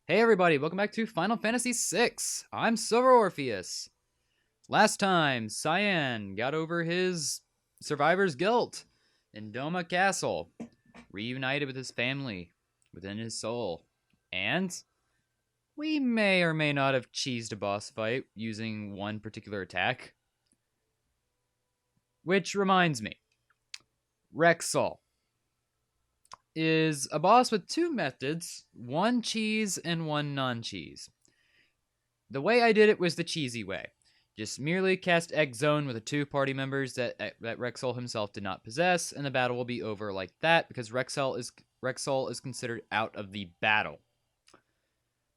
Hey everybody, welcome back to Final Fantasy VI. I'm Silver Orpheus. Last time, Cyan got over his survivor's guilt in Doma Castle, reunited with his family within his soul, and we may or may not have cheesed a boss fight using one particular attack. Which reminds me, Rexall is a boss with two methods, one cheese and one non-cheese. The way I did it was the cheesy way. Just merely cast X Zone with the two party members that Rexall himself did not possess, and the battle will be over like that because Rexall is considered out of the battle.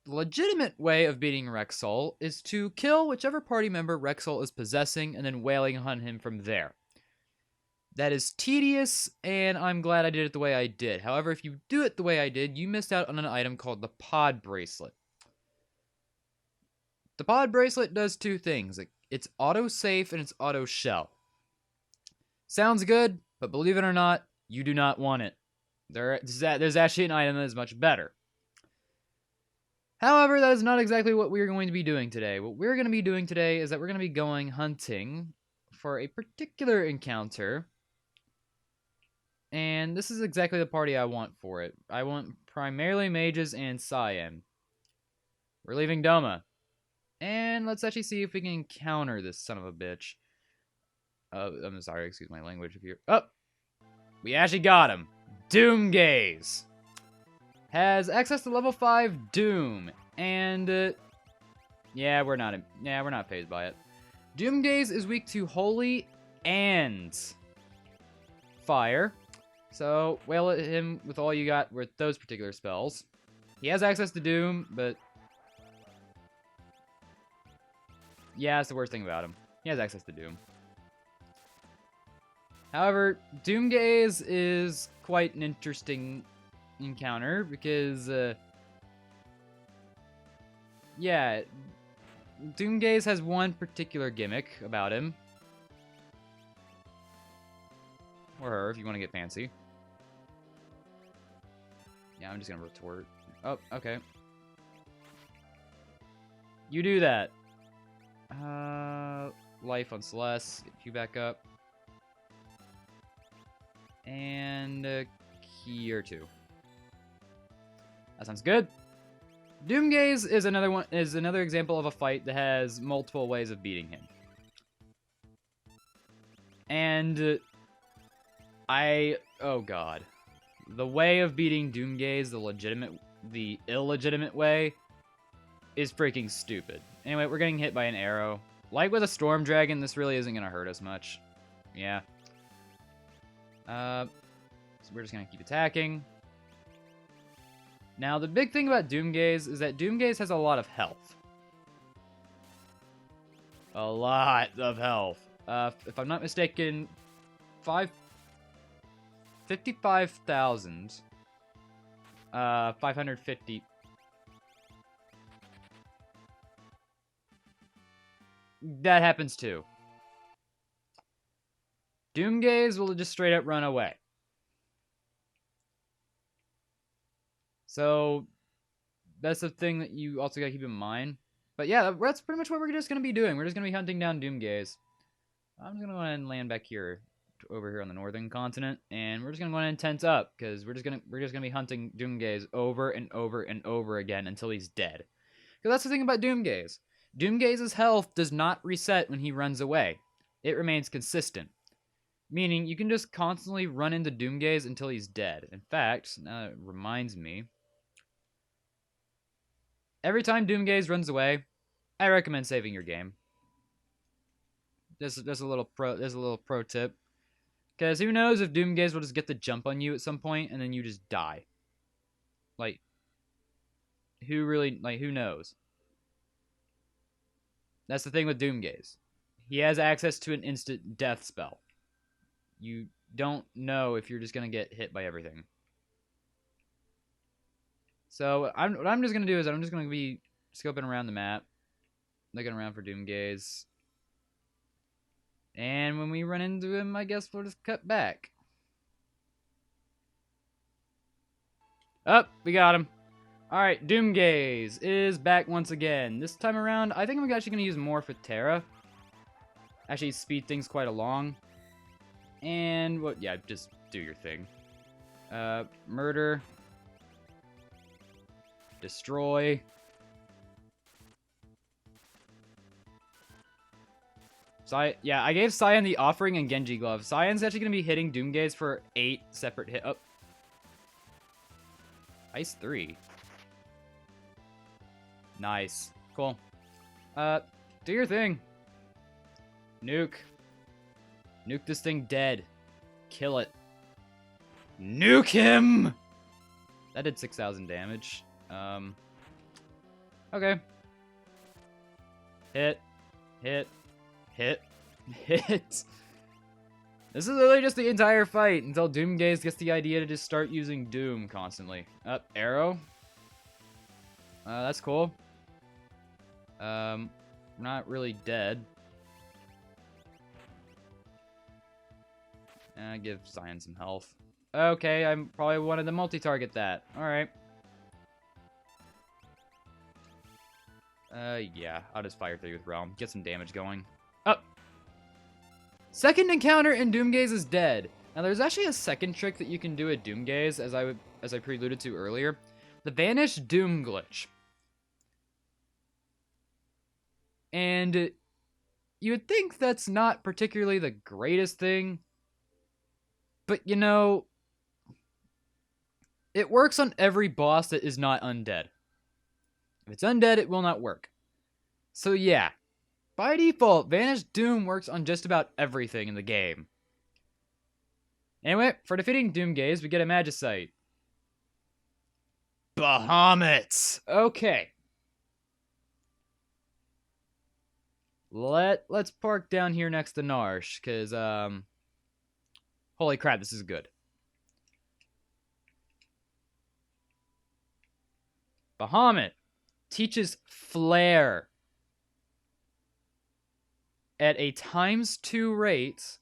The legitimate way of beating Rexall is to kill whichever party member Rexall is possessing and then wailing on him from there. That is tedious, and I'm glad I did it the way I did. However, if you do it the way I did, you missed out on an item called the Pod Bracelet. The Pod Bracelet does two things. It's auto-safe and it's auto-shell. Sounds good, but believe it or not, you do not want it. There's actually an item that is much better. However, that is not exactly what we're going to be doing today. What we're going to be doing today is that we're going to be going hunting for a particular encounter. And this is exactly the party I want for it. I want primarily mages and Cyan. We're leaving Doma. And let's actually see if we can encounter this son of a bitch. I'm sorry, excuse my language if you're... Oh! We actually got him. DoomGaze. Has access to level 5 Doom. And, yeah, we're not fazed by it. DoomGaze is weak to Holy and Fire. So, wail at him with all you got with those particular spells. He has access to Doom, but... yeah, that's the worst thing about him. He has access to Doom. However, DoomGaze is quite an interesting encounter because, yeah, DoomGaze has one particular gimmick about him. Or her, if you want to get fancy. Yeah, I'm just gonna retort. Oh, okay. You do that. Life on Celeste. Get you back up. And a key or two. That sounds good. DoomGaze is another example of a fight that has multiple ways of beating him. And oh god. The way of beating DoomGaze, the illegitimate way, is freaking stupid. Anyway, we're getting hit by an arrow. Like with a Storm Dragon, this really isn't going to hurt us much. Yeah. So we're just going to keep attacking. Now, the big thing about DoomGaze is that DoomGaze has a lot of health. A lot of health. If I'm not mistaken, 55,000. 550. That happens too. DoomGaze will just straight up run away. So, that's the thing that you also gotta keep in mind. But yeah, that's pretty much what we're just gonna be doing. We're just gonna be hunting down DoomGaze. I'm just gonna go ahead and land back here, over here on the northern continent, and we're just gonna go ahead and tense up because we're just gonna be hunting DoomGaze over and over and over again until he's dead. Because that's the thing about DoomGaze. DoomGaze's health does not reset when he runs away. It remains consistent. Meaning, you can just constantly run into DoomGaze until he's dead. In fact, now that reminds me, every time DoomGaze runs away, I recommend saving your game. There's a little pro tip. Because who knows if DoomGaze will just get the jump on you at some point and then you just die. Like, who knows? That's the thing with DoomGaze. He has access to an instant death spell. You don't know if you're just going to get hit by everything. So, what I'm just going to do is I'm just going to be scoping around the map. Looking around for DoomGaze. And when we run into him, I guess we'll just cut back. Oh, we got him. Alright, DoomGaze is back once again. This time around, I think I'm actually going to use more for Terra. Actually speed things quite along. And, well, yeah, just do your thing. Murder. Destroy. Yeah, I gave Cyan the Offering and Genji Glove. Cyan's actually going to be hitting DoomGaze for 8 separate hit. Oh. Ice 3. Nice. Cool. Do your thing. Nuke. Nuke this thing dead. Kill it. Nuke him! That did 6,000 damage. Okay. Hit. Hit. Hit. Hit. This is literally just the entire fight until DoomGaze gets the idea to just start using Doom constantly. Arrow. That's cool. Not really dead. Give Cyan some health. Okay, I probably wanted to multi-target that. Alright. Yeah, I'll just fire through with Realm. Get some damage going. Oh! Second encounter and DoomGaze is dead. Now, there's actually a second trick that you can do at DoomGaze, as I preluded to earlier. The Vanish Doom glitch. And you would think that's not particularly the greatest thing. But, you know, it works on every boss that is not undead. If it's undead, it will not work. So yeah, by default, Vanish Doom works on just about everything in the game. Anyway, for defeating DoomGaze, we get a Magicite. Bahamut! Okay. Let's park down here next to Narsh, because, holy crap, this is good. Bahamut teaches Flare at a ×2 rate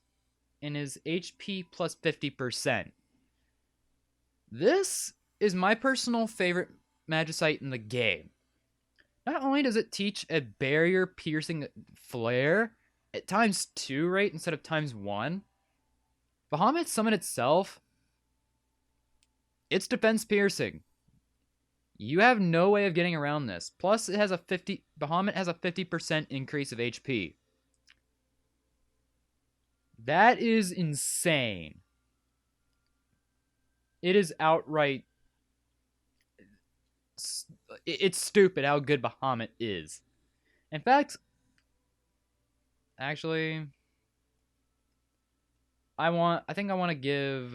and is HP plus 50%. This is my personal favorite Magicite in the game. Not only does it teach a barrier-piercing Flare at ×2 rate instead of ×1, Bahamut's summon itself, it's defense piercing. You have no way of getting around this. Plus, it has Bahamut has a 50% increase of HP. That is insane. It is outright... It's stupid how good Bahamut is. In fact... Actually... I think I want to give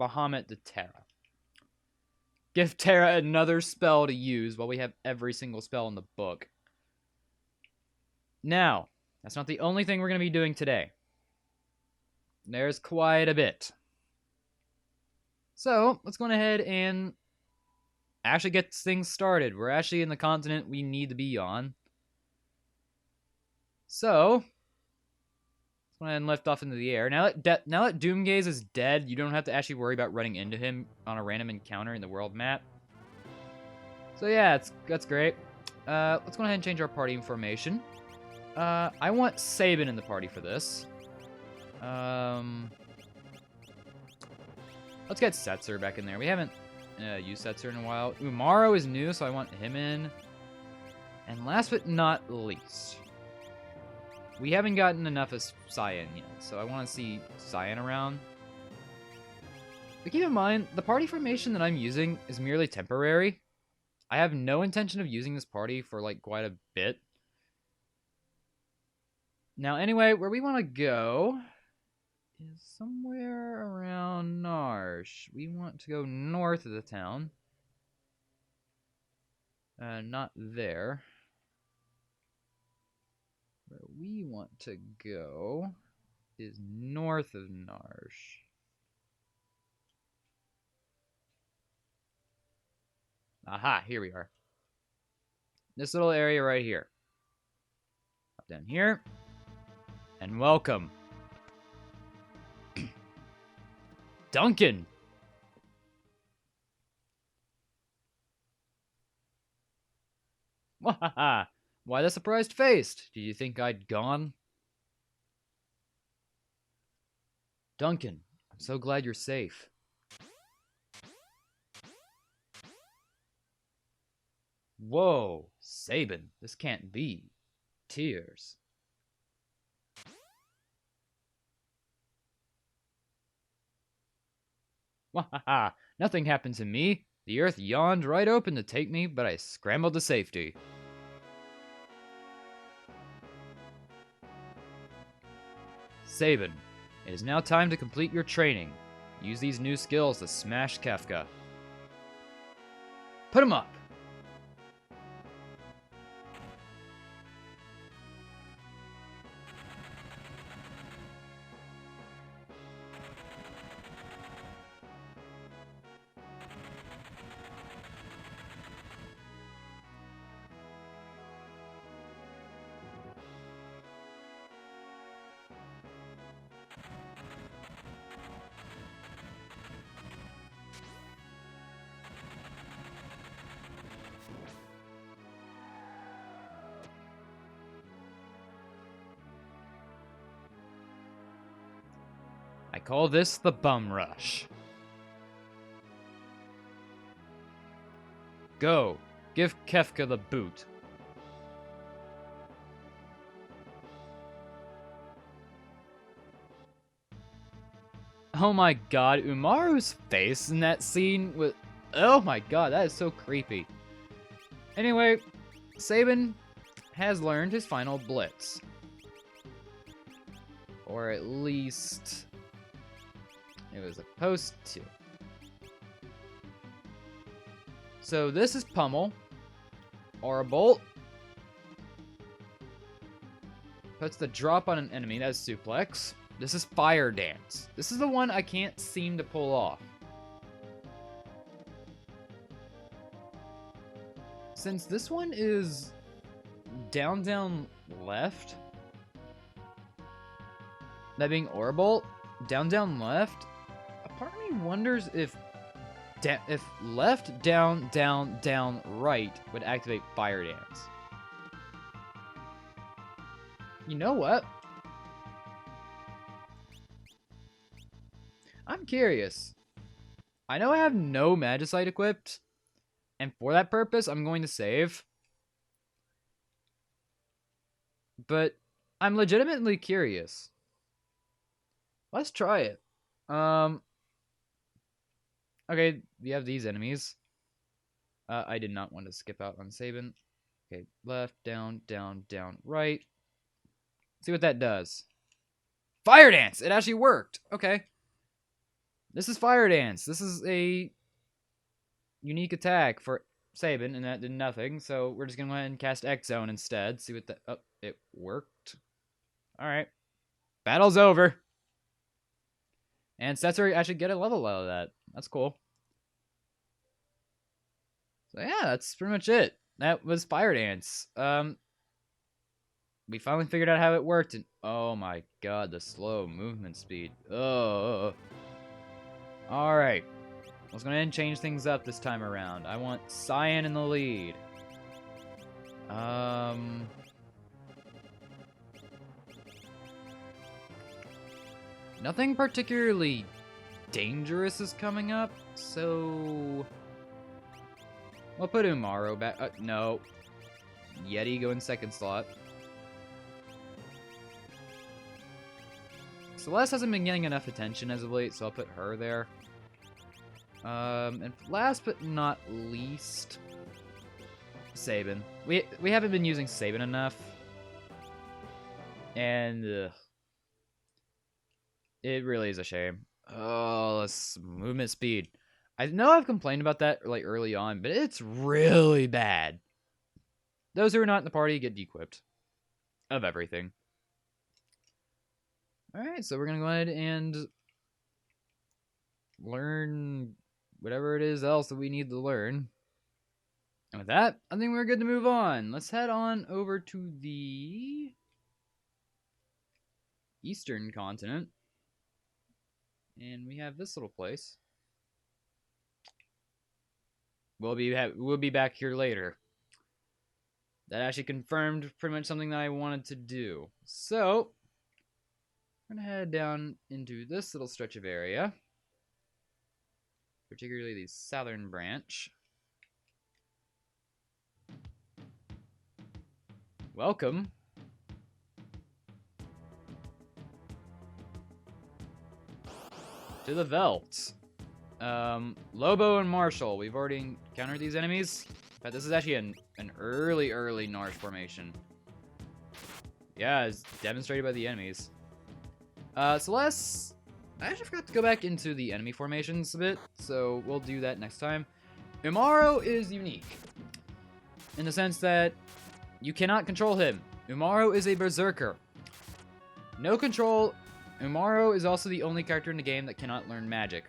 Bahamut to Terra. Give Terra another spell to use while we have every single spell in the book. Now, that's not the only thing we're going to be doing today. There's quite a bit. So, let's go ahead and actually get things started. We're actually in the continent we need to be on. So, let's go ahead and lift off into the air. Now that DoomGaze is dead, you don't have to actually worry about running into him on a random encounter in the world map. So yeah, that's great. Let's go ahead and change our party formation. I want Sabin in the party for this. Let's get Setzer back in there. We haven't used Setzer in a while. Umaro is new, so I want him in. And last but not least, we haven't gotten enough of Cyan yet, so I want to see Cyan around. But keep in mind, the party formation that I'm using is merely temporary. I have no intention of using this party for, like, quite a bit. Now, anyway, where we want to go is somewhere around Narsh. We want to go north of the town. Not there. Where we want to go is north of Narsh. Aha, here we are. This little area right here. Up down here. And welcome. Duncan. Wahaha! Why the surprised face? Did you think I'd gone? Duncan, I'm so glad you're safe. Whoa, Sabin, this can't be. Tears. Wahaha! Nothing happened to me. The earth yawned right open to take me, but I scrambled to safety. Sabin, it is now time to complete your training. Use these new skills to smash Kefka. Put him up! I call this the bum rush. Go, give Kefka the boot. Oh my god, Umaru's face in that scene was... Oh my god, that is so creepy. Anyway, Sabin has learned his final blitz. Or at least... it was supposed to. So this is Pummel. Aura Bolt. Puts the drop on an enemy, that's Suplex. This is Fire Dance. This is the one I can't seem to pull off. Since this one is down, down, left, that being Aura Bolt, down, down, left, a part of me wonders if left, down, down, down, right would activate Fire Dance. You know what? I'm curious. I know I have no Magicite equipped, and for that purpose, I'm going to save. But I'm legitimately curious. Let's try it. Okay, we have these enemies. I did not want to skip out on Sabin. Okay, left, down, down, down, right. See what that does. Fire Dance! It actually worked. Okay. This is Fire Dance. This is a unique attack for Sabin, and that did nothing. So we're just going to go ahead and cast X-Zone instead. See what that... Oh, it worked. Alright. Battle's over. And Setzer actually get a level out of that. That's cool. So yeah, that's pretty much it. That was Fire Dance. We finally figured out how it worked, and oh my god, the slow movement speed. Oh. Alright. Let's go ahead and change things up this time around. I want Cyan in the lead. Nothing particularly dangerous is coming up, so... We'll put Umaru back. No. Yeti go in second slot. Celeste hasn't been getting enough attention as of late, so I'll put her there. And last but not least, Sabin. We haven't been using Sabin enough. And it really is a shame. Oh, this movement speed. I know I've complained about that like early on, but it's really bad. Those who are not in the party get dequipped of everything. Alright, so we're going to go ahead and learn whatever it is else that we need to learn. And with that, I think we're good to move on. Let's head on over to the Eastern continent. And we have this little place. We'll be back here later. That actually confirmed pretty much something that I wanted to do. So, we're going to head down into this little stretch of area. Particularly the southern branch. Welcome. To the Veldt. Lobo and Marshall. We've already encountered these enemies. In fact, this is actually an early Narsh formation. Yeah, it's demonstrated by the enemies. So let's... I actually forgot to go back into the enemy formations a bit, so we'll do that next time. Umaro is unique, in the sense that you cannot control him. Umaro is a berserker. No control. Umaro is also the only character in the game that cannot learn magic.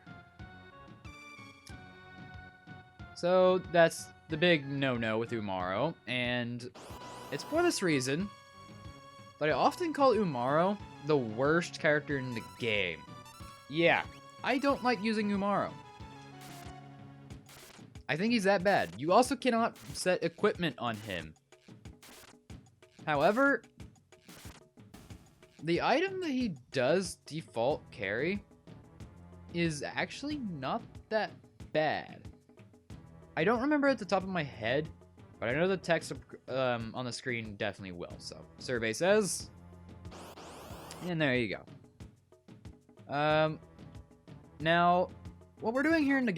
So that's the big no-no with Umaro, and it's for this reason that I often call Umaro the worst character in the game. Yeah, I don't like using Umaro. I think he's that bad. You also cannot set equipment on him. However, the item that he does default carry is actually not that bad. I don't remember at the top of my head, but I know the text on the screen definitely will. So, survey says, and there you go. Now, what we're doing here in the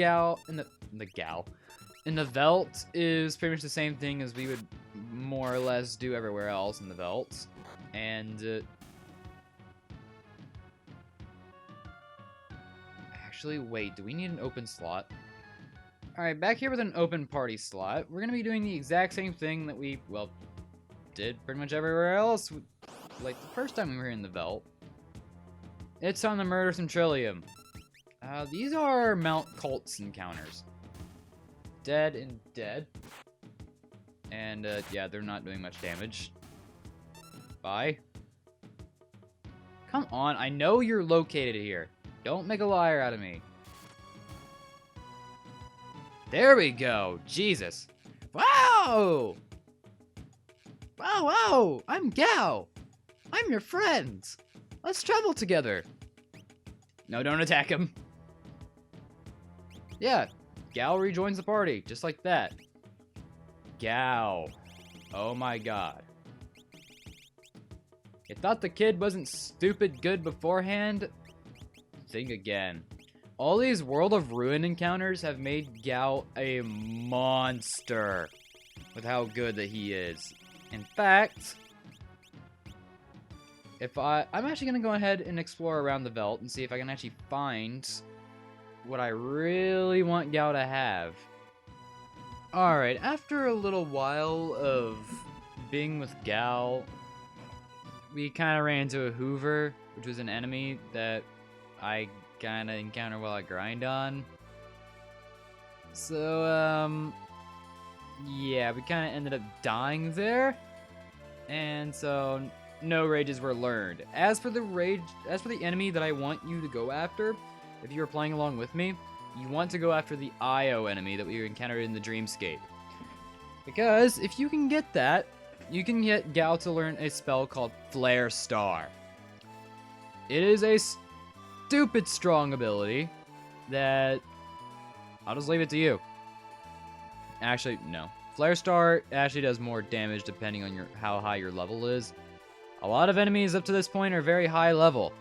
Veldt is pretty much the same thing as we would more or less do everywhere else in the Veldt, and actually, wait, do we need an open slot? Alright, back here with an open party slot, we're going to be doing the exact same thing that we, well, did pretty much everywhere else, like the first time we were in the Veldt. It's time to murder some Trillium. These are Mount Cults encounters. Dead and dead. And, yeah, they're not doing much damage. Bye. Come on, I know you're located here. Don't make a liar out of me. There we go. Jesus. Wow! Wow, wow! I'm Gao! I'm your friend! Let's travel together! No, don't attack him. Yeah, Gao rejoins the party, just like that. Gao. Oh my god. You thought the kid wasn't stupid good beforehand? Think again. All these World of Ruin encounters have made Gao a monster with how good that he is. In fact, I'm actually going to go ahead and explore around the Veldt and see if I can actually find what I really want Gao to have. Alright, after a little while of being with Gao, we kind of ran into a Hoover, which was an enemy that I kind of encounter while I grind on. So, yeah, we kind of ended up dying there. And so, no rages were learned. As for the enemy that I want you to go after, if you were playing along with me, you want to go after the Io enemy that we encountered in the Dreamscape. Because if you can get that, you can get Gao to learn a spell called Flare Star. It is a stupid strong ability that I'll just leave it to you. Actually, no. Flare Star actually does more damage depending on how high your level is. A lot of enemies up to this point are very high level.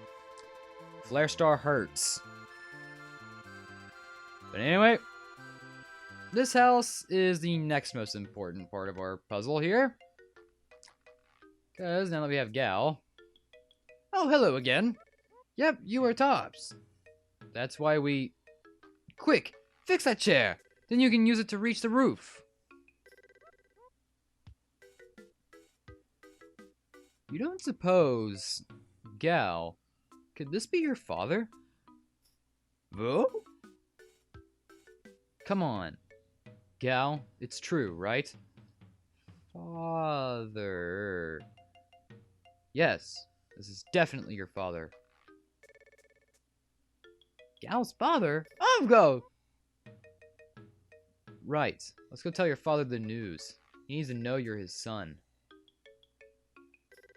Flare Star hurts. But anyway, this house is the next most important part of our puzzle here. Because now that we have Gao. Oh, hello again. Yep, you are tops. That's why we... Quick, fix that chair. Then you can use it to reach the roof. You don't suppose... Gao, could this be your father? Whoa? Come on. Gao, it's true, right? Father... Yes, this is definitely your father. Gao's father? Oh, go! Right. Let's go tell your father the news. He needs to know you're his son.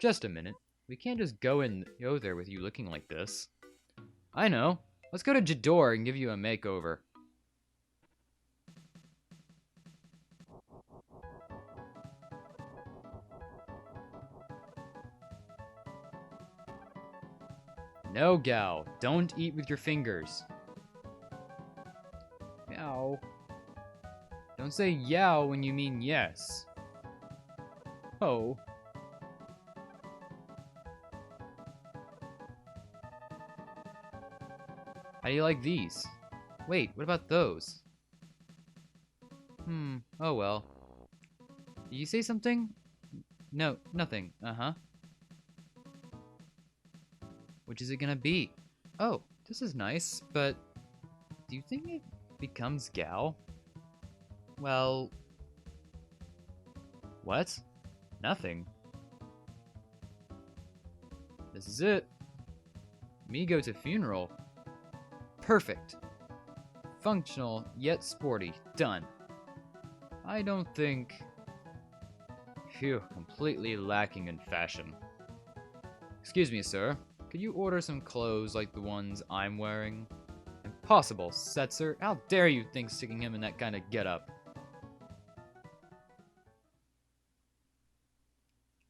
Just a minute. We can't just go there with you looking like this. I know. Let's go to Jador and give you a makeover. No, Gal. Don't eat with your fingers. Meow. Don't say yow when you mean yes. Oh. How do you like these? Wait, what about those? Oh well. Did you say something? No, nothing. Uh-huh. Which is it gonna be? Oh, this is nice, but do you think it becomes Gal? Well... What? Nothing. This is it. Me go to funeral. Perfect. Functional, yet sporty. Done. I don't think... Phew, completely lacking in fashion. Excuse me, sir. Could you order some clothes like the ones I'm wearing? Impossible, Setzer. How dare you think sticking him in that kind of getup?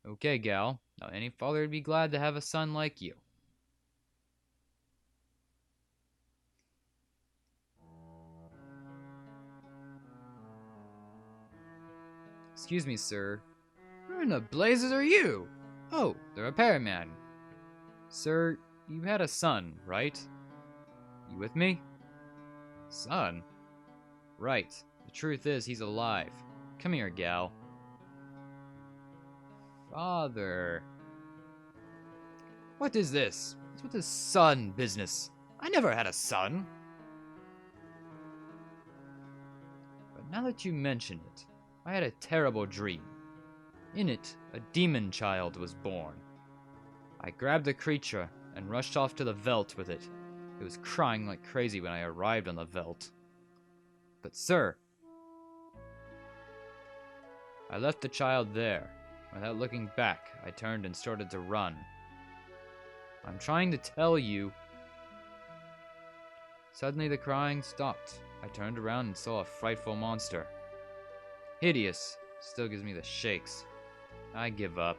Okay, gal. Now any father would be glad to have a son like you. Excuse me, sir. Who in the blazes are you? Oh, the repairman. Sir, you had a son, right? You with me? Son? Right. The truth is, he's alive. Come here, gal. Father. What is this? What's with this son business? I never had a son. But now that you mention it, I had a terrible dream. In it, a demon child was born. I grabbed the creature and rushed off to the veldt with it. It was crying like crazy when I arrived on the veldt. But sir, I left the child there. Without looking back, I turned and started to run. I'm trying to tell you. Suddenly the crying stopped. I turned around and saw a frightful monster. Hideous. Still gives me the shakes. I give up.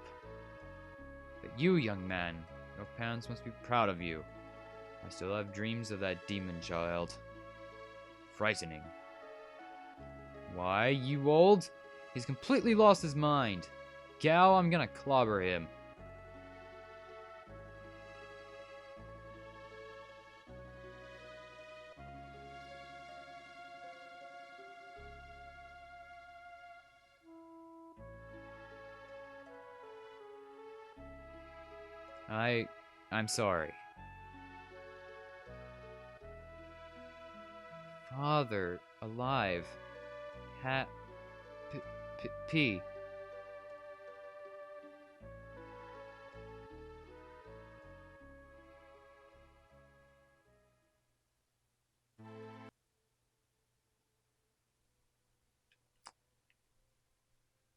But you, young man, your parents must be proud of you. I still have dreams of that demon child. Frightening. Why, you old? He's completely lost his mind. Gal, I'm gonna clobber him. I'm sorry. Father, alive. P.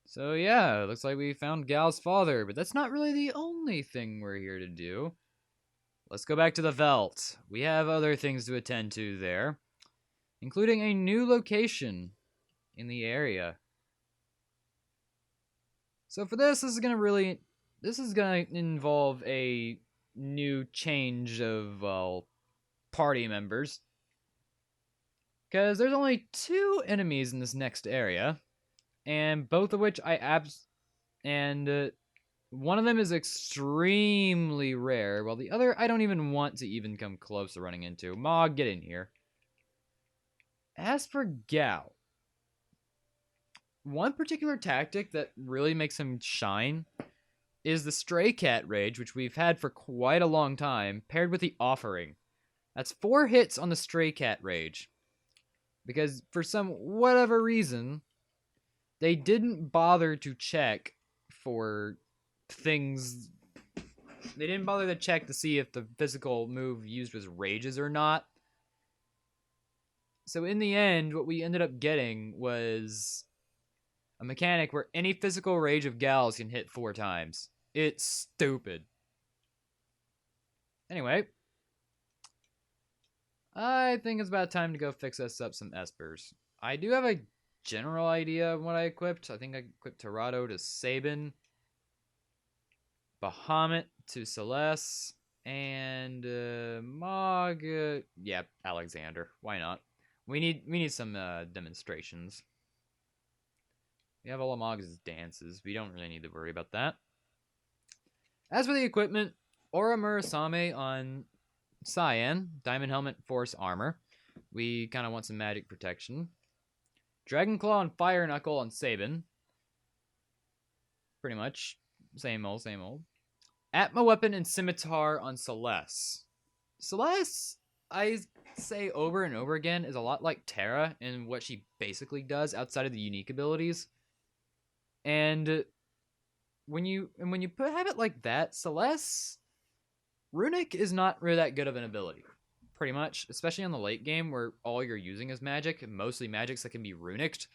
So yeah, it looks like we found Gal's father, but that's not really the only thing we're here to do. Let's go back to the veldt. We have other things to attend to there, including a new location in the area. So for this is gonna involve a new change of party members, because there's only 2 enemies in this next area, and both of which one of them is extremely rare, while the other I don't even want to even come close to running into. Mog, get in here. As for Gao, one particular tactic that really makes him shine is the Stray Cat Rage, which we've had for quite a long time, paired with the Offering. That's 4 hits on the Stray Cat Rage. Because for whatever reason, they didn't bother to check for things. They didn't bother to check to see if the physical move used was rages or not. So in the end, what we ended up getting was A mechanic where any physical rage of gals can hit 4 times. It's stupid. Anyway, I think it's about time to go fix us up some espers. I do have a general idea of what I equipped. I think I equipped Tirado to Sabin, Bahamut to Celeste, and Mog. Yeah, Alexander. Why not? We need some demonstrations. We have all of Mog's dances. We don't really need to worry about that. As for the equipment, Aura Murasame on Cyan, Diamond Helmet, Force Armor. We kind of want some magic protection. Dragon Claw and Fire Knuckle on Sabin. Pretty much. Same old, same old. Atma Weapon and Scimitar on Celeste. Celeste, I say over and over again, is a lot like Terra in what she basically does outside of the unique abilities. And when you have it like that, Celeste, Runic is not really that good of an ability. Pretty much, especially on the late game where all you're using is magic, mostly magics that can be runicked,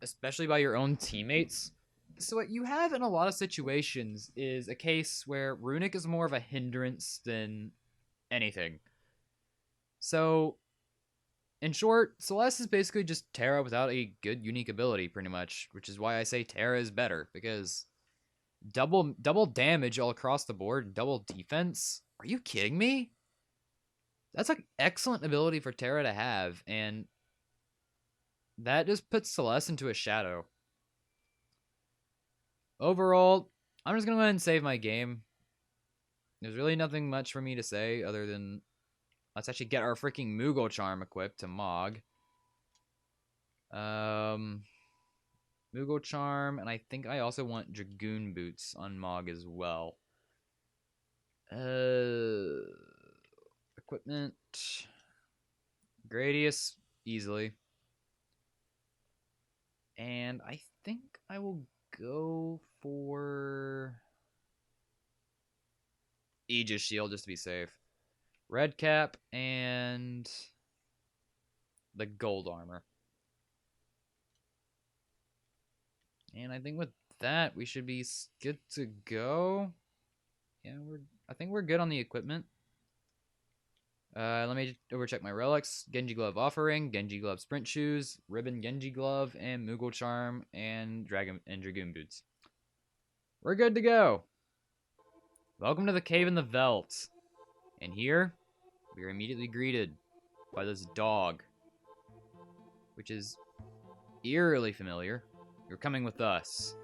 especially by your own teammates. So what you have in a lot of situations is a case where runic is more of a hindrance than anything. So, in short, Celeste is basically just Terra without a good unique ability, pretty much, which is why I say Terra is better, because double damage all across the board, double defense? Are you kidding me? That's an excellent ability for Terra to have, and that just puts Celeste into a shadow. Overall, I'm just going to go ahead and save my game. There's really nothing much for me to say other than let's actually get our freaking Moogle Charm equipped to Mog. Moogle Charm, and I think I also want Dragoon Boots on Mog as well. Equipment. Gradius, easily. And I think I will go for Aegis Shield just to be safe. Red Cap and the gold armor. And I think with that we should be good to go. Yeah, I think we're good on the equipment. Let me overcheck my relics. Genji Glove Offering, Genji Glove Sprint Shoes, Ribbon Genji Glove, and Moogle Charm, and Dragoon Boots. We're good to go. Welcome to the Cave in the Veldt. And here, we are immediately greeted by this dog, which is eerily familiar. You're coming with us.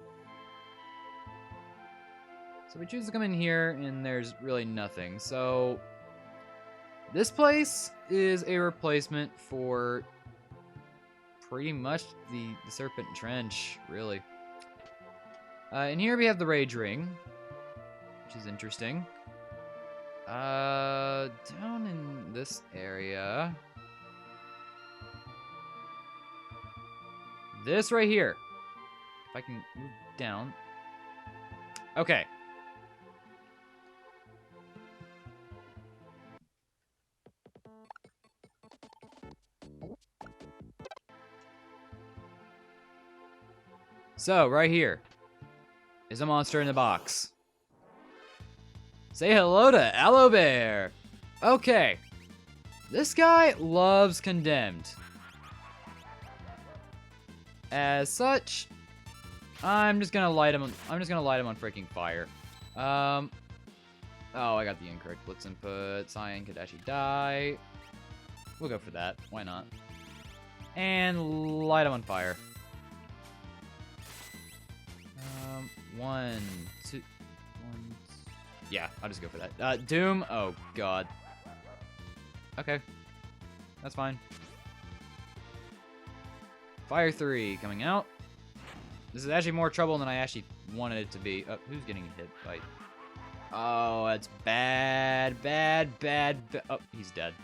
So we choose to come in here, and there's really nothing. So this place is a replacement for pretty much the Serpent Trench, really. And here we have the Rage Ring, which is interesting. Down in this area, this right here. If I can move down. Okay. So, right here is a monster in the box. Say hello to Alobear! Okay. This guy loves Condemned. As such, I'm just gonna light him on freaking fire. Oh, I got the incorrect blitz input. Cyan could actually die. We'll go for that. Why not? And light him on fire. 1, 2, 1. Yeah, I'll just go for that. Doom. Oh god. Okay, that's fine. Fire 3 coming out. This is actually more trouble than I actually wanted it to be. Oh, who's getting hit by? Oh, that's bad. Oh, he's dead.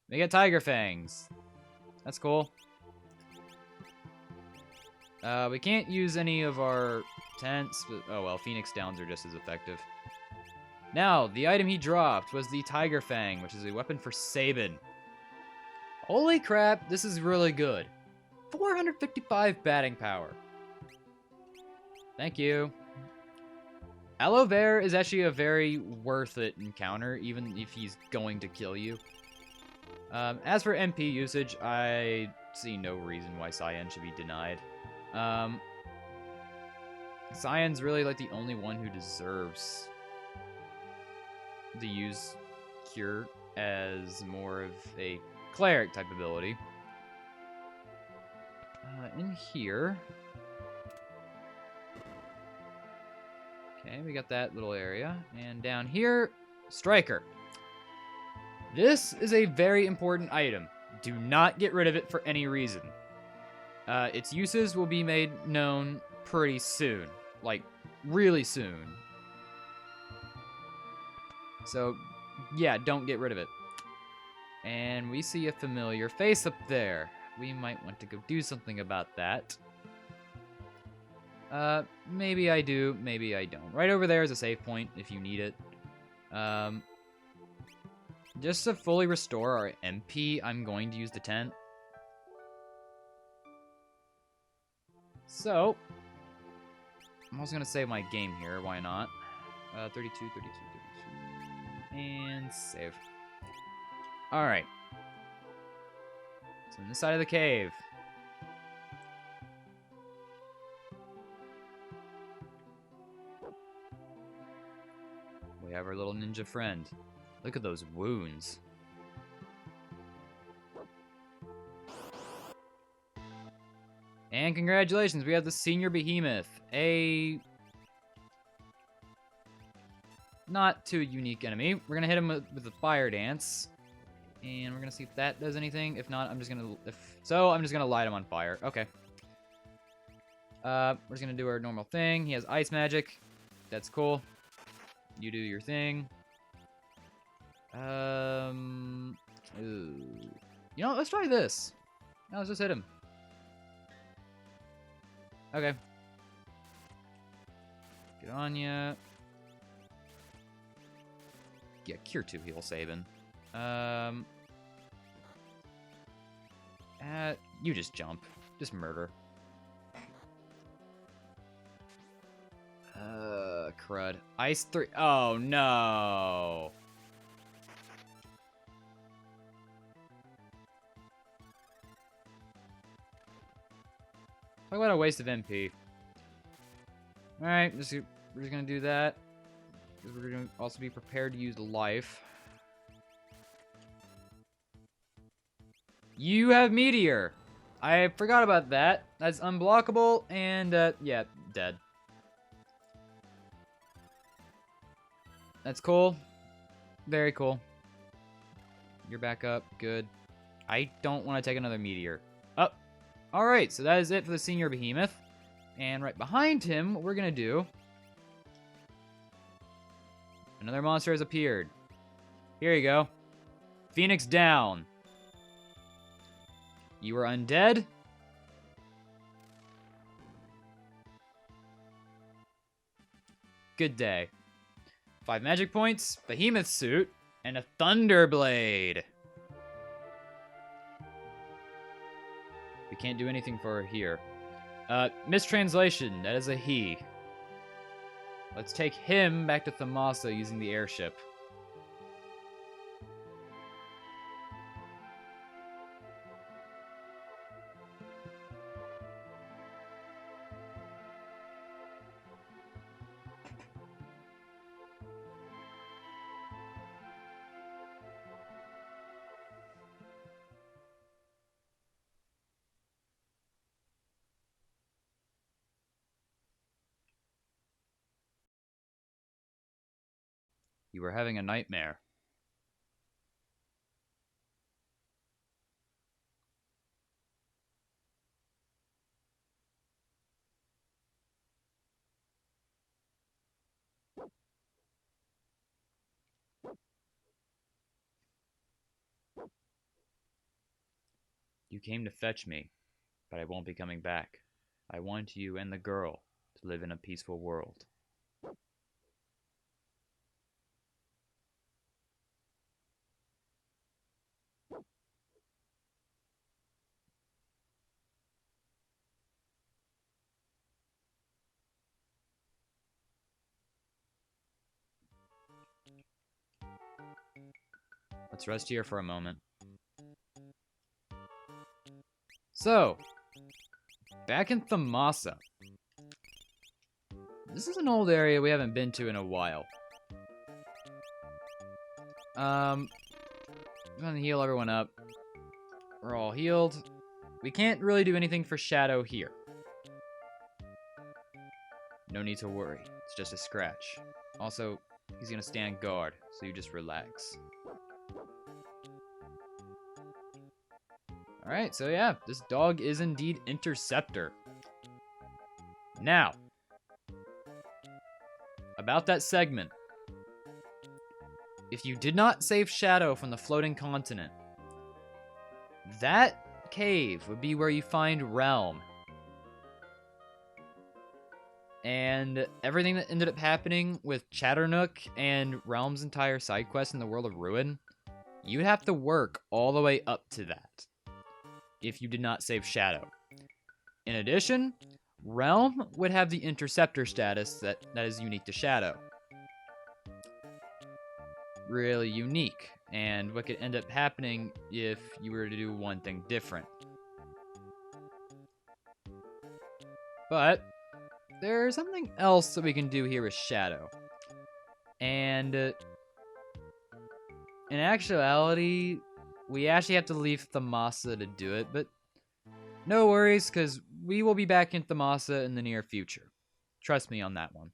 We get Tiger Fangs. That's cool. We can't use any of our tents, but oh well, Phoenix Downs are just as effective. Now, the item he dropped was the Tiger Fang, which is a weapon for Sabin. Holy crap, this is really good. 455 batting power. Thank you. Aloe Vera is actually a very worth it encounter, even if he's going to kill you. As for MP usage, I see no reason why Cyan should be denied. Cyan's really like the only one who deserves to use Cure as more of a cleric type ability. In here... Okay, we got that little area. And down here, Striker. This is a very important item. Do not get rid of it for any reason. Its uses will be made known pretty soon. Like, really soon. So, yeah, don't get rid of it. And we see a familiar face up there. We might want to go do something about that. Maybe I do, maybe I don't. Right over there is a save point if you need it. Just to fully restore our MP, I'm going to use the tent. So, I'm also going to save my game here, why not? 32, 32, 32, and save. Alright. So, on this side of the cave. We have our little ninja friend. Look at those wounds. And congratulations, we have the Senior Behemoth. A not too unique enemy. We're gonna hit him with the Fire Dance. And we're gonna see if that does anything. If not, I'm just gonna light him on fire. Okay. We're just gonna do our normal thing. He has ice magic. That's cool. You do your thing. Ooh. You know what? Let's try this. No, let's just hit him. Okay. Get on ya. Yeah, Cure 2 heal saving. You just jump. Just murder. Crud. Ice 3. Oh, no. Talk about a waste of MP. Alright, we're just gonna do that. Because we're gonna also be prepared to use life. You have Meteor! I forgot about that. That's unblockable, and, yeah, dead. That's cool. Very cool. You're back up. Good. I don't want to take another Meteor. Oh! Alright, so that is it for the Senior Behemoth. And right behind him, what we're gonna do... Another monster has appeared. Here you go. Phoenix down. You are undead. Good day. 5 magic points, Behemoth suit, and a Thunderblade. We can't do anything for her here. Mistranslation, that is a he. Let's take him back to Phunbaba using the airship. You were having a nightmare. You came to fetch me, but I won't be coming back. I want you and the girl to live in a peaceful world. Let's rest here for a moment. So, back in Phunbaba. This is an old area we haven't been to in a while. I'm gonna heal everyone up. We're all healed. We can't really do anything for Shadow here. No need to worry. It's just a scratch. Also, he's gonna stand guard, so you just relax. Alright, so yeah, this dog is indeed Interceptor. Now, about that segment. If you did not save Shadow from the floating continent, that cave would be where you find Realm. And everything that ended up happening with Chatternook and Realm's entire side quest in the World of Ruin, you would have to work all the way up to that if you did not save Shadow. In addition, Realm would have the Interceptor status that is unique to Shadow. Really unique, and what could end up happening if you were to do one thing different. But there's something else that we can do here with Shadow. And in actuality, we actually have to leave Phunbaba to do it, but no worries, because we will be back in Phunbaba in the near future. Trust me on that one.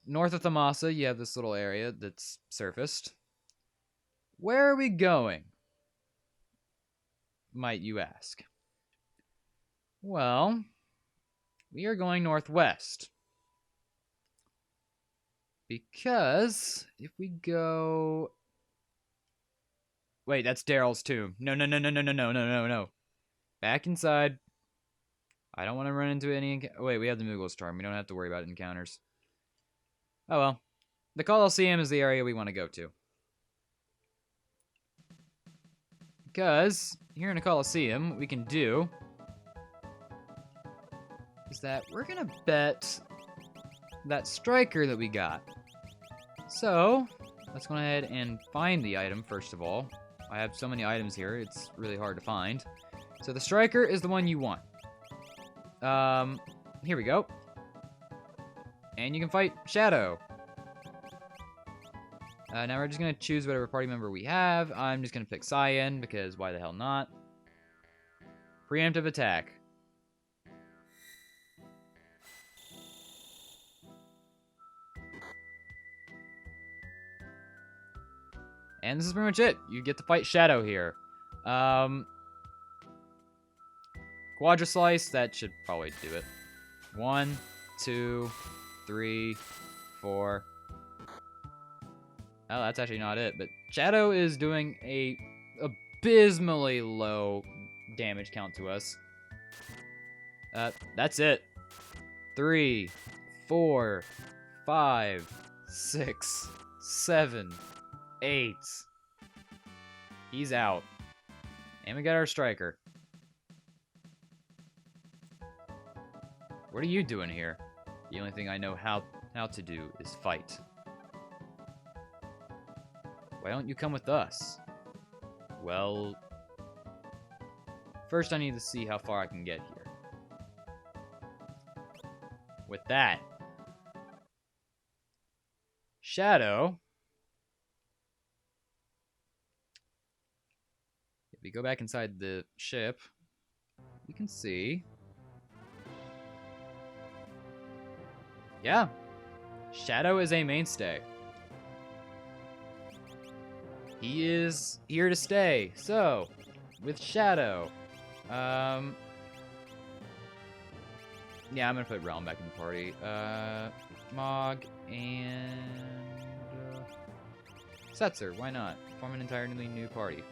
North of Phunbaba, you have this little area that's surfaced. Where are we going? Might you ask? Well, we are going northwest. Because if we go... Wait, that's Daryl's tomb. No. Back inside. I don't want to run into any... Wait, we have the Moogle's Charm. We don't have to worry about encounters. Oh well. The Colosseum is the area we want to go to. Because here in the Colosseum, what we can do is that we're going to bet that striker that we got. So, let's go ahead and find the item first of all. I have so many items here, it's really hard to find. So the striker is the one you want. Here we go. And you can fight Shadow. Now we're just going to choose whatever party member we have. I'm just going to pick Cyan, because why the hell not? Preemptive attack. And this is pretty much it. You get to fight Shadow here. Quadra Slice, that should probably do it. 1, 2, 3, 4. Oh, that's actually not it. But Shadow is doing a abysmally low damage count to us. That's it. 3, 4, 5, 6, 7, 8. He's out. And we got our striker. What are you doing here? The only thing I know how to do is fight. Why don't you come with us? Well, first I need to see how far I can get here. With that, Shadow, if we go back inside the ship, you can see, yeah, Shadow is a mainstay. He is here to stay. So, with Shadow, yeah, I'm gonna put Realm back in the party. Mog and Setzer, why not? Form an entirely new party.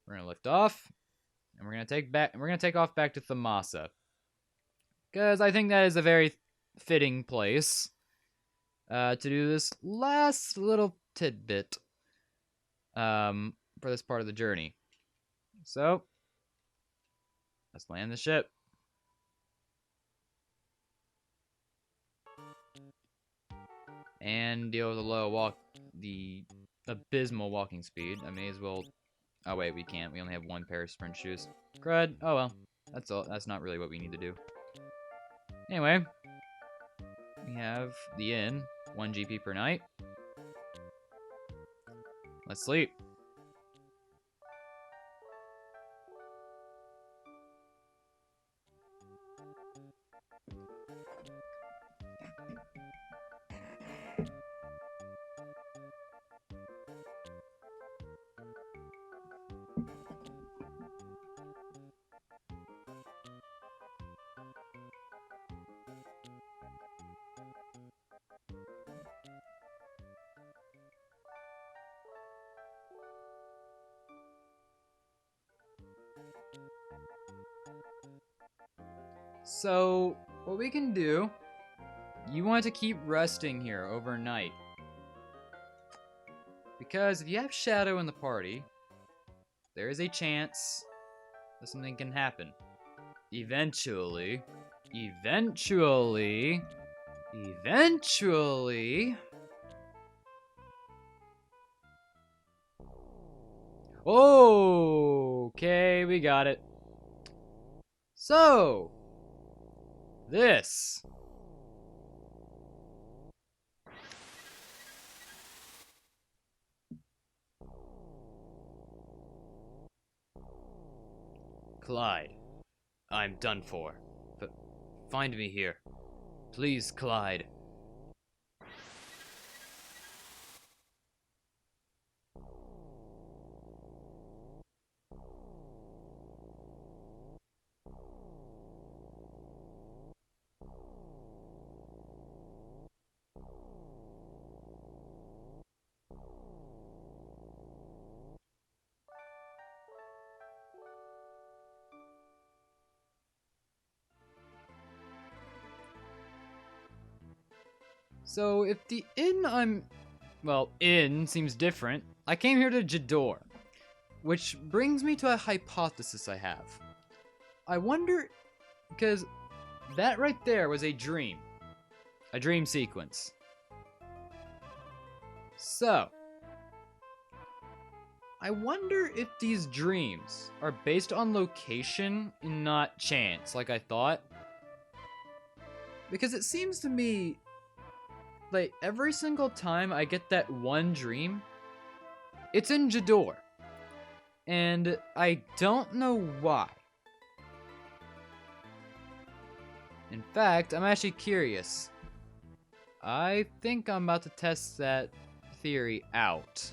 We're gonna lift off, and we're gonna take off back to Phunbaba, because I think that is a very fitting place to do this last little tidbit for this part of the journey. So, let's land the ship. and deal with the abysmal walking speed. I may as well. Oh wait, we can't. We only have one pair of sprint shoes. Crud. Oh well. That's all. That's not really what we need to do. Anyway, we have the inn, 1 GP per night. Let's sleep. So, what we can do, you want to keep resting here overnight. Because if you have Shadow in the party, there is a chance that something can happen. Eventually. Okay, we got it. So, this. Clyde, I'm done for. Find me here. Please, Clyde. So, if the inn inn seems different, I came here to Jador. Which brings me to a hypothesis I have. I wonder, because that right there was a dream sequence. So, I wonder if these dreams are based on location and not chance, like I thought. Because it seems to me, like, every single time I get that one dream, it's in Jador. And I don't know why. In fact, I'm actually curious. I think I'm about to test that theory out.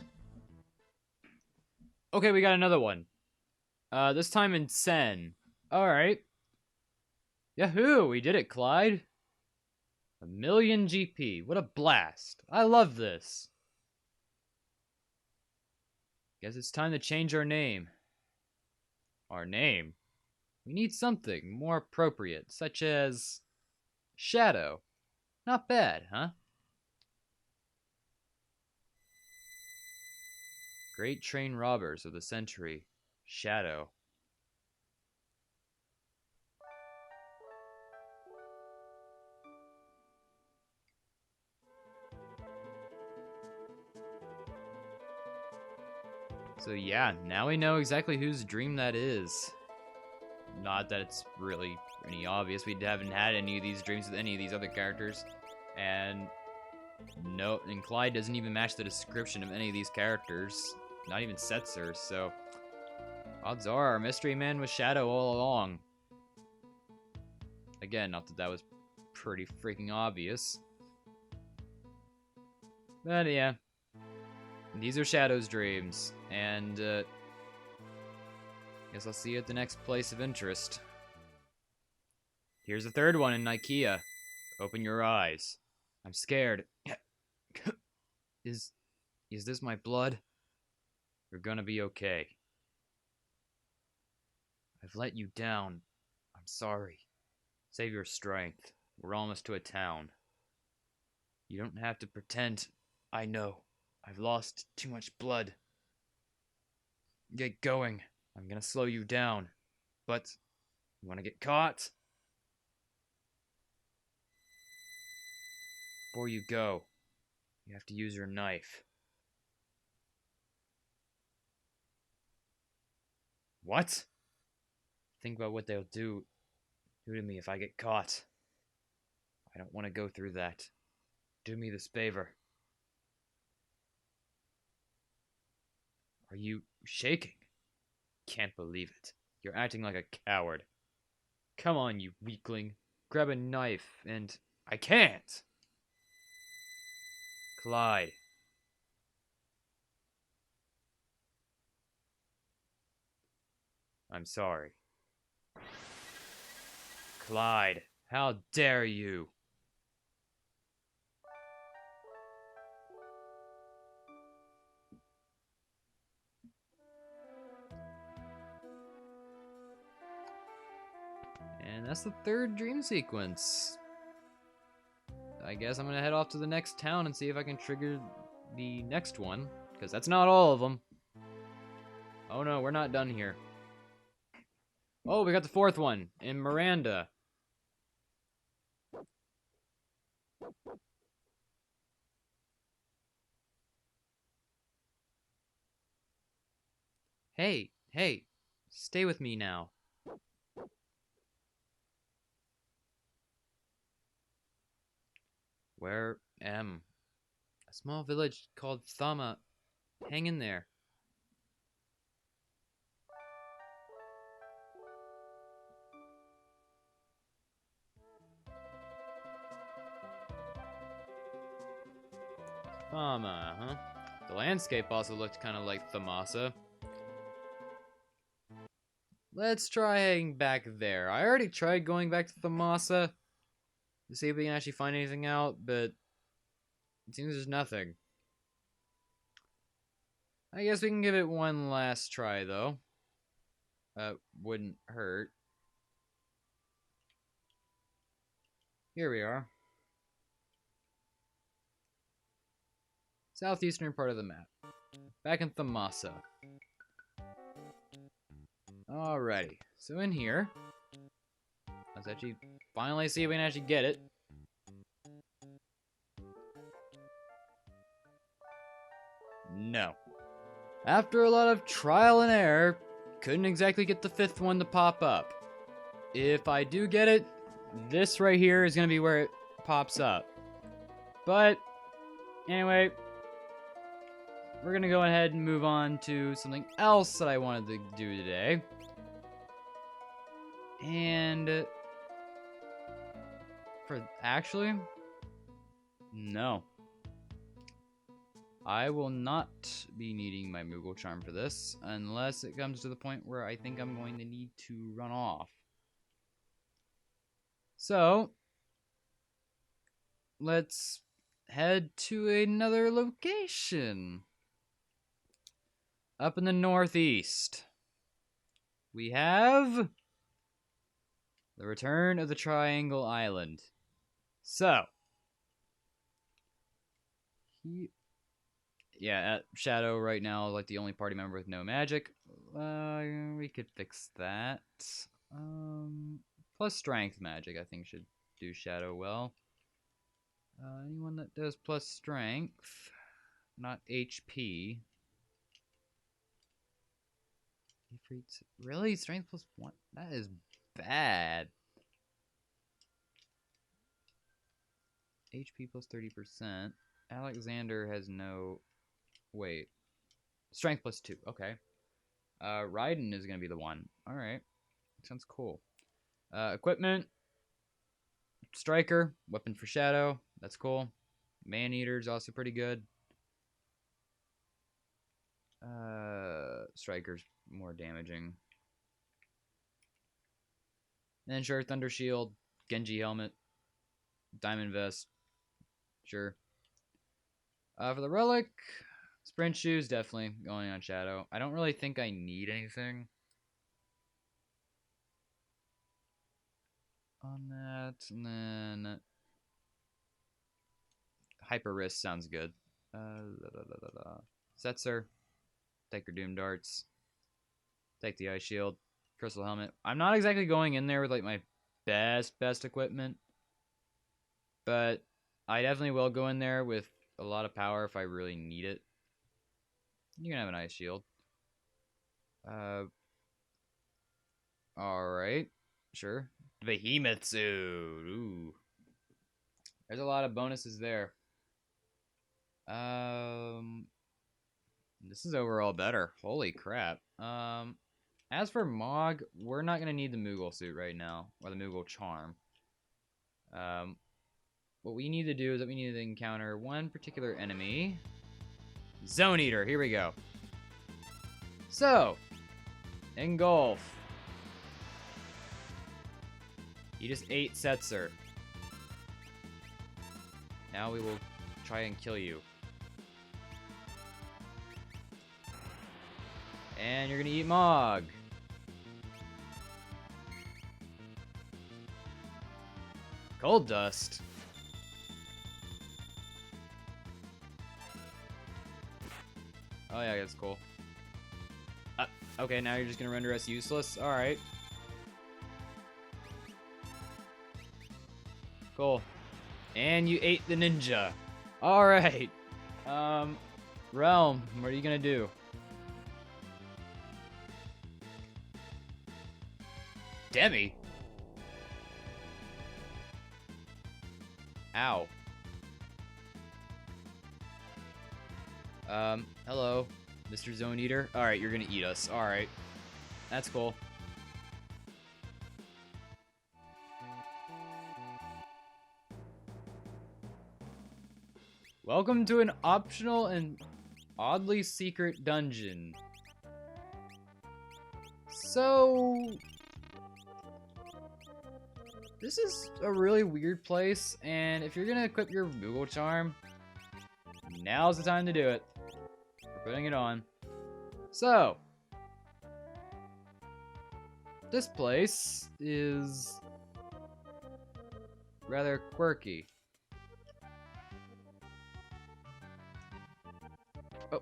Okay, we got another one. This time in Sen. Alright. Yahoo! We did it, Clyde. 1,000,000 GP. What a blast. I love this. Guess it's time to change our name. Our name? We need something more appropriate, such as Shadow. Not bad, huh? Great train robbers of the century. Shadow. So yeah, now we know exactly whose dream that is. Not that it's really any obvious. We haven't had any of these dreams with any of these other characters. And Clyde doesn't even match the description of any of these characters. Not even Setzer, so odds are our mystery man was Shadow all along. Again, not that that was pretty freaking obvious. But yeah. These are Shadow's dreams, and guess I'll see you at the next place of interest. Here's the third one in Ikea. Open your eyes. I'm scared. Is this my blood? You're gonna be okay. I've let you down. I'm sorry. Save your strength. We're almost to a town. You don't have to pretend. I know. I've lost too much blood. Get going. I'm gonna slow you down. But, you wanna get caught? Before you go, You have to use your knife. What? Think about what they'll do to me if I get caught. I don't want to go through that. Do me this favor. Are you shaking? Can't believe it. You're acting like a coward. Come on, you weakling. Grab a knife and... I can't! Clyde. I'm sorry. Clyde, how dare you? And that's the third dream sequence. I guess I'm gonna head off to the next town and see if I can trigger the next one, because that's not all of them. Oh no, we're not done here. Oh, we got the fourth one in Miranda. Hey, hey, stay with me now. Where am? A small village called Thama. Hang in there. Thama, huh? The landscape also looked kind of like Thamasa. Let's try heading back there. I already tried going back to Thamasa to see if we can actually find anything out, but it seems there's nothing. I guess we can give it one last try, though. Wouldn't hurt. Here we are. Southeastern part of the map. Back in Thamasa. Alrighty. So in here, let's actually finally see if we can actually get it. No. After a lot of trial and error, couldn't exactly get the fifth one to pop up. If I do get it, this right here is going to be where it pops up. But, anyway, we're going to go ahead and move on to something else that I wanted to do today. And, actually, no. I will not be needing my Moogle Charm for this, unless it comes to the point where I think I'm going to need to run off. So, let's head to another location. Up in the northeast, we have the Return of the Triangle Island. So, yeah, Shadow right now is like the only party member with no magic. We could fix that. Plus strength magic, I think, should do Shadow well. Anyone that does plus strength, not HP. Really? Strength plus 1? That is bad. HP plus 30%. Alexander has no... Wait. Strength plus 2. Okay. Raiden is going to be the one. Alright. Sounds cool. Equipment. Striker. Weapon for Shadow. That's cool. Man-Eater's also pretty good. Striker's more damaging. And then sure, Thunder Shield. Genji Helmet. Diamond Vest. Sure. For the Relic... Sprint shoes, definitely going on Shadow. I don't really think I need anything on that. And then Hyper Wrist sounds good. Setzer. Take your Doom Darts. Take the Ice Shield. Crystal Helmet. I'm not exactly going in there with like my best equipment. But I definitely will go in there with a lot of power if I really need it. You can have an ice shield. Alright. Sure. Behemoth suit. Ooh. There's a lot of bonuses there. This is overall better. Holy crap. As for Mog, we're not gonna need the Moogle suit right now, or the Moogle charm. What we need to do is that we need to encounter one particular enemy. Zone Eater, here we go. So, engulf. He just ate Setzer. Now we will try and kill you. And you're gonna eat Mog. Cold Dust. Oh yeah, that's cool. Okay, now you're just gonna render us useless? Alright. Cool. And you ate the ninja. Alright. Realm, what are you gonna do? Demi? Ow. Hello, Mr. Zone Eater. Alright, you're gonna eat us. Alright. That's cool. Welcome to an optional and oddly secret dungeon. So, this is a really weird place, and if you're gonna equip your Moogle charm, now's the time to do it. We're putting it on. So, this place is rather quirky. Oh,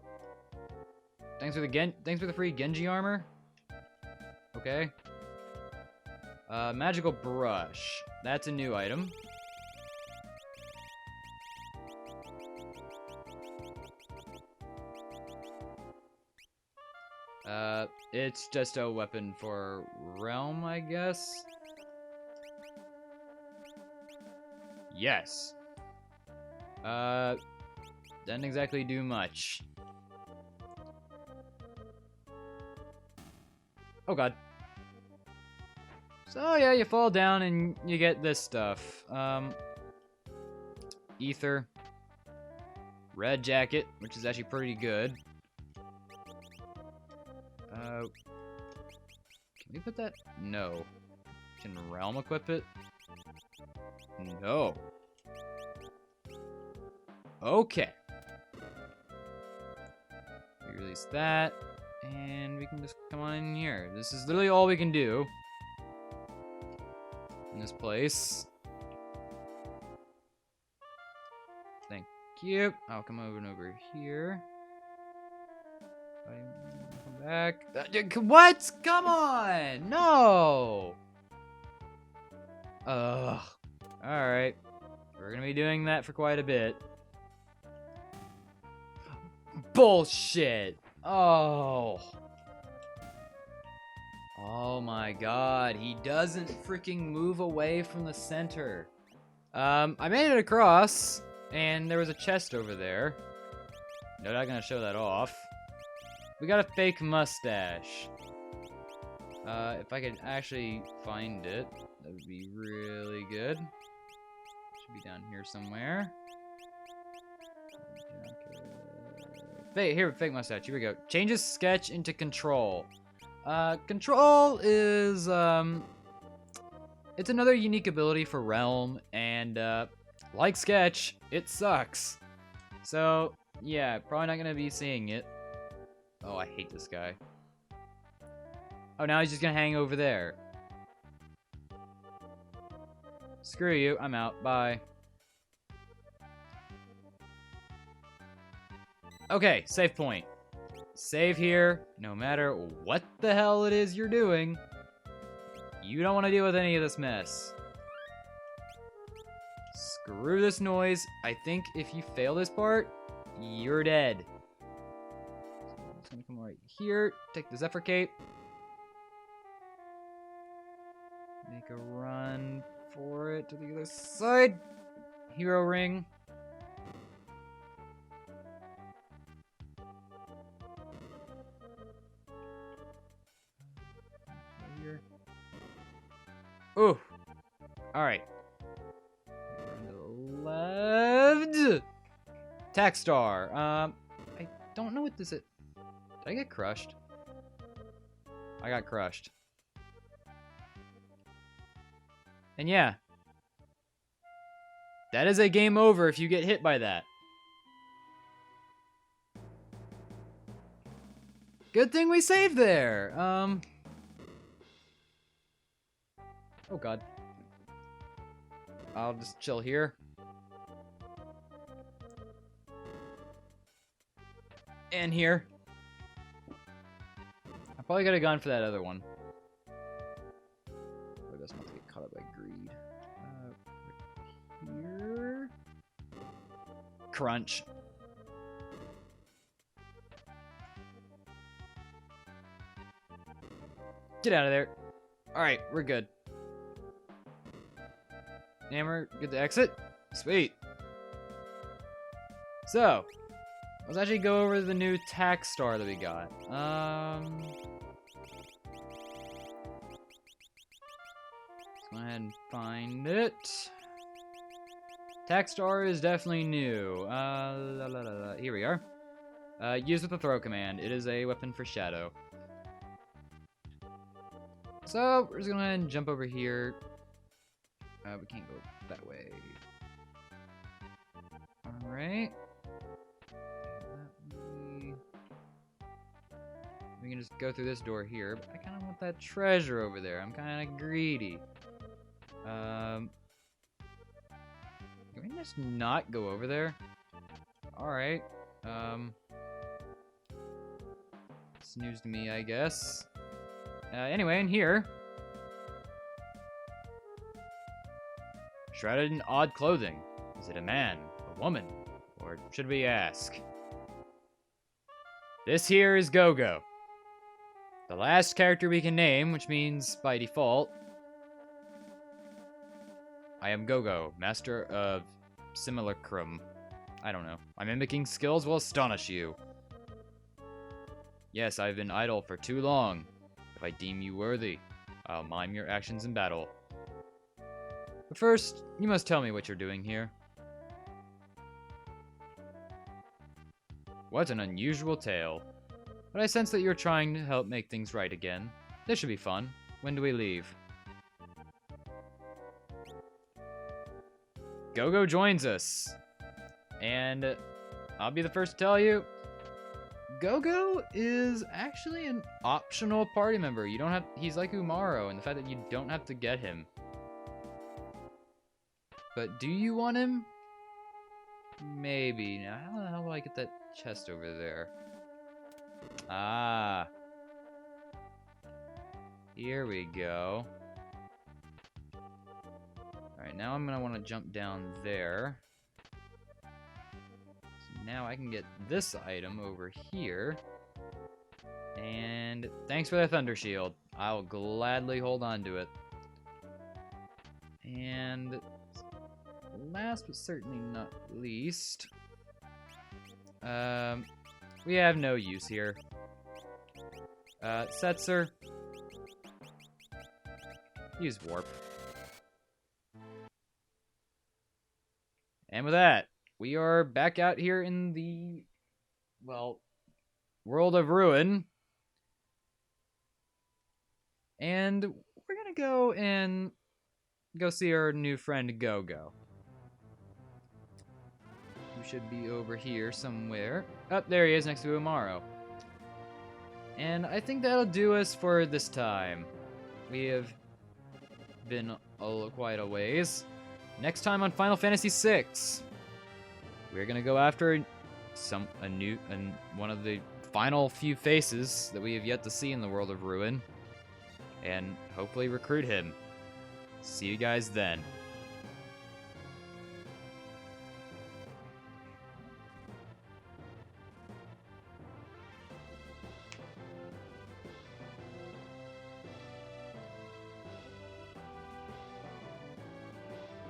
thanks for the free Genji armor. Okay. Magical brush. That's a new item. It's just a weapon for realm, I guess. Yes. Doesn't exactly do much. Oh god. So yeah, you fall down and you get this stuff. Ether. Red jacket, which is actually pretty good. Can we put that? No. Can realm equip it? No. Okay. We release that, and we can just come on in here. This is literally all we can do in this place. Thank you. I'll come over and over here. Come back. What? Come on! No! Ugh. Alright. We're gonna be doing that for quite a bit. Bullshit! Oh. Oh my god, he doesn't freaking move away from the center. I made it across, and there was a chest over there. No, not gonna show that off. We got a fake mustache. If I could actually find it, that would be really good. Should be down here somewhere. Fake mustache. Here we go. Changes sketch into control. Control is it's another unique ability for Realm, and like sketch, it sucks. So yeah, probably not gonna be seeing it. Oh, I hate this guy. Oh, now he's just gonna hang over there. Screw you, I'm out. Bye. Okay, save point. Save here, no matter what the hell it is you're doing. You don't want to deal with any of this mess. Screw this noise. I think if you fail this part, you're dead. So I'm just gonna come right here, take the Zephyr Cape. Make a run for it to the other side. Hero Ring. Here. Ooh. Alright. Run to the left. Tack Star. I don't know what this is. Did I get crushed? I got crushed. And yeah. That is a game over if you get hit by that. Good thing we saved there. Oh god. I'll just chill here. And here. I probably could have gone for that other one. I guess not to get caught up by greed. Here. Crunch. Get out of there. Alright, we're good. And we're good to exit. Sweet. So, let's actually go over the new tack star that we got. Let's go ahead and find it. Tack star is definitely new. Here we are. Use with the throw command. It is a weapon for shadow. So, we're just gonna go ahead and jump over here. We can't go that way. Alright. We can just go through this door here, but I kind of want that treasure over there. I'm kind of greedy. Can we just not go over there? Alright. It's news to me, I guess. Anyway, in here. Shrouded in odd clothing. Is it a man, a woman, or should we ask? This here is Go-Go. The last character we can name, which means, by default, I am Go-Go, master of simulacrum. I don't know. My mimicking skills will astonish you. Yes, I've been idle for too long. If I deem you worthy, I'll mime your actions in battle. But first, you must tell me what you're doing here. What an unusual tale. But I sense that you're trying to help make things right again. This should be fun. When do we leave? Go-Go joins us. And I'll be the first to tell you, Go-Go is actually an optional party member. You don't have, he's like Umaro in the fact that you don't have to get him. But do you want him? Maybe. Now, how the hell do I get that chest over there? Ah. Here we go. Alright, now I'm gonna want to jump down there. So now I can get this item over here. And thanks for the Thunder Shield. I'll gladly hold on to it. And last but certainly not least, we have no use here. Setzer, use warp. And with that, we are back out here in the, well, world of ruin. And we're gonna go and go see our new friend Go-Go. Who should be over here somewhere. Oh, there he is next to Umaro. And I think that'll do us for this time. We have been quite a ways. Next time on Final Fantasy VI, we're gonna go after one of the final few faces that we have yet to see in the world of ruin, and hopefully recruit him. See you guys then.